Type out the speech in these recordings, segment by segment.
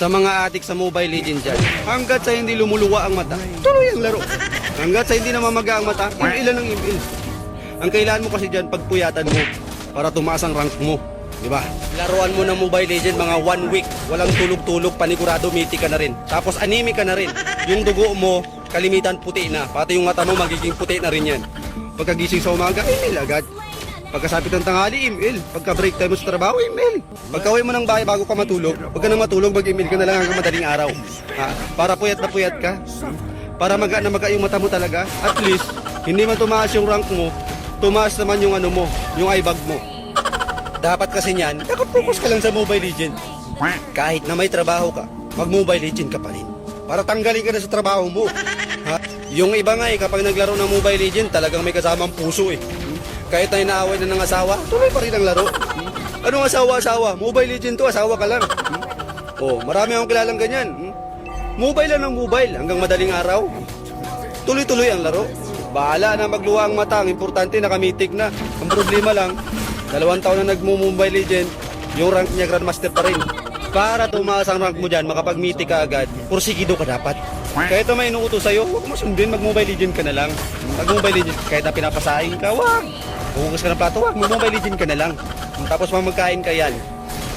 Sa mga adik sa Mobile Legends dyan, hanggat sa hindi lumuluwa ang mata, tuloy ang laro. Hanggat sa hindi namamaga ang mata, ilan ang email. Ang kailangan mo kasi dyan, pagpuyatan mo para tumaas ang rank mo. Diba? Laruan mo ng Mobile Legends mga 1 week, walang tulog-tulog, panigurado, mythic ka na rin. Tapos anime ka na rin. Yung dugo mo, kalimitan puti na. Pati yung mata mo, magiging puti na rin yan. Pagkagising sa umaga, email agad. Pagkasapit ng tanghali, email. Pagka break time mo sa trabaho, email. Pagka-uwi mo ng bahay bago ka matulog, huwag ka nang matulog, mag-email ka na lang hanggang madaling araw. Ha? Para puyat na puyat ka. Para maga na maga yung mata mo talaga. At least, hindi man tumaas yung rank mo, tumaas naman yung ano mo, yung eye bag mo. Dapat kasi niyan, nakapokus ka lang sa Mobile Legends. Kahit na may trabaho ka, mag-Mobile Legends ka pa rin. Para tanggalin ka na sa trabaho mo. Ha? Yung iba nga kapag naglaro ng Mobile Legends, talagang may kasamang puso eh. Kahit na inaaway na ng asawa, tuloy pa rin ang laro. Anong asawa-asawa? Mobile Legends to, asawa ka lang. Oh, marami akong kilalang ganyan. Mobile lang ng mobile hanggang madaling araw. Tuloy-tuloy ang laro. Bahala na magluwa ang mata, ang importante nakamitik na. Ang problema lang, 2 taon na nagmo-Mobile Legends, yung rank niya Grandmaster pa rin. Para tumaas ang rank mo dyan, makapag-mythic ka agad, porsigido ka dapat. Kahit na may inuutos sa'yo, huwag mo sundin, mag-Mobile Legends ka na lang. Mag-Mobile Legends, kahit na pinapasahin ka, wag. Hugas ka ng plato, wag, mag-Mobile Legends ka na lang. Tapos magkain ka yan.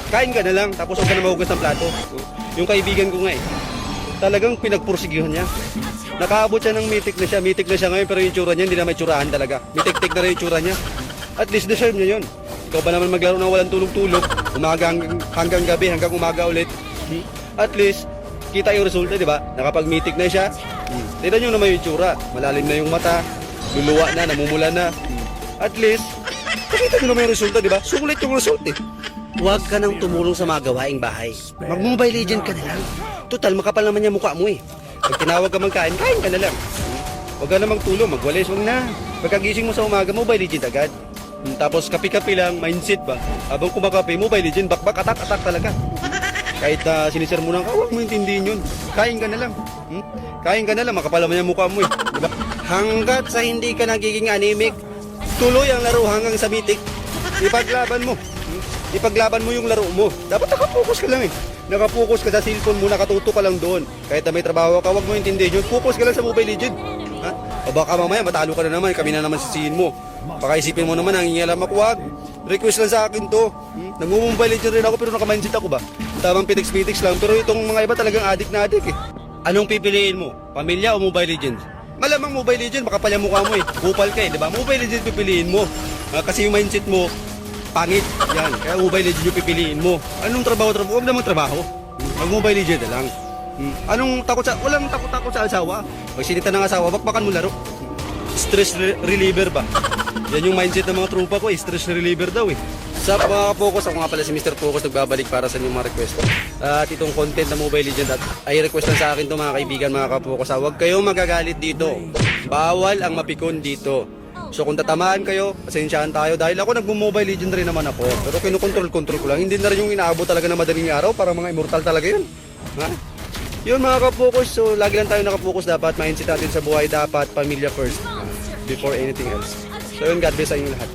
Kain ka na lang, tapos huwag ka na mahugas ng plato. Yung kaibigan ko nga talagang pinagpursigihan niya. Nakaabot siya ng mythic na siya ngayon, pero yung tsura niya, hindi na may tsurahan talaga. Mythic-tic na rin yung tsura niya. At least deserve niya yun. Ikaw ba naman maglaro ng walang tulog-tulog, umaga hanggang gabi, hanggang umaga ulit. At least, kita yung resulta, di ba? Nakapag-mythic na siya. Tignan nyo naman yung tsura. Malalim na yung mata, luluwa na, namumula na. At least, nakita nyo naman yung resulta, di ba? Sulit yung result eh. Huwag ka nang tumulong sa mga gawaing bahay. Mag-Mobile Legend ka na lang. Total, makapal naman yung mukha mo eh. Pag tinawag ka magkain, kain ka na lang. Huwag ka namang tulong, magwalis, huwag na. Pagkagising mo sa umaga, Mobile Legend agad. Tapos kapi-kapi lang, mindset ba? Habang kumakapi, Mobile Legend, bakbak, atak talaga. Kahit sinisir mo lang, huwag mo intindihin yun. Kain ka na lang. Kain ka na lang, makapal naman yung mukha mo eh. Diba? Hanggat sa hindi ka nagiging anemic, tuloy ang laro hanggang sa mythic. Ipaglaban mo. Ipaglaban mo yung laro mo. Dapat nakapokus ka lang eh. Nakapokus ka sa cellphone mo, nakatuto ka lang doon. Kahit na may trabaho ka, huwag mo intindihin yun. Focus ka lang sa Mobile Legend. Ha? O baka mamaya matalo ka na naman, kami na naman sisihin mo. Baka isipin mo naman, nangingialam ako, wag. Request lang sa akin to. Nag-Mobile Legend rin ako pero naka-mindset ako ba? Tamang pitix-pitix lang, pero itong mga iba talagang adik na adik eh. Anong pipiliin mo? Pamilya o Mobile Legends? Malamang Mobile Legends, makapal yung mukha mo eh. Kupal ka eh, di ba? Mobile Legends pipiliin mo. Kasi yung mindset mo, pangit. Yan, kaya Mobile Legends yung pipiliin mo. Anong trabaho? Huwag namang trabaho. Mag-Mobile Legends na lang. Anong takot sa... Walang takot-takot sa asawa. Pag sinita ng asawa, bakbakan mo laro. Stress reliever ba? Yan yung mindset ng mga trupa ko eh. Stress reliever daw eh. Sa mga focus, ako nga pala si Mr. Focus, nagbabalik para sa inyong mga request. At itong content na Mobile Legends at ay request lang sa akin to mga kaibigan, mga ka-focus. Huwag kayong magagalit dito. Bawal ang mapikon dito. So kung tatamaan kayo, pasensyahan tayo dahil ako nagmo-Mobile Legends rin naman ako. Pero kinukontrol-control ko lang. Hindi na rin yung inaabot talaga na madaling araw para mga immortal talaga yun. Ha? Yun mga ka-focus, so lagi lang tayo naka-focus. Dapat mindset natin sa buhay, dapat pamilya first before anything else. So yun, God bless sa inyo lahat.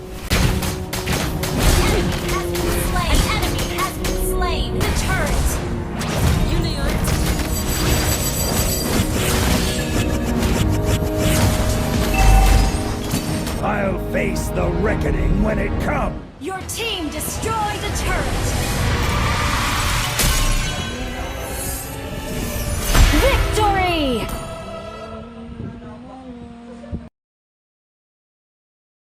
I'll face the reckoning when it comes. Your team destroyed a turret. Victory!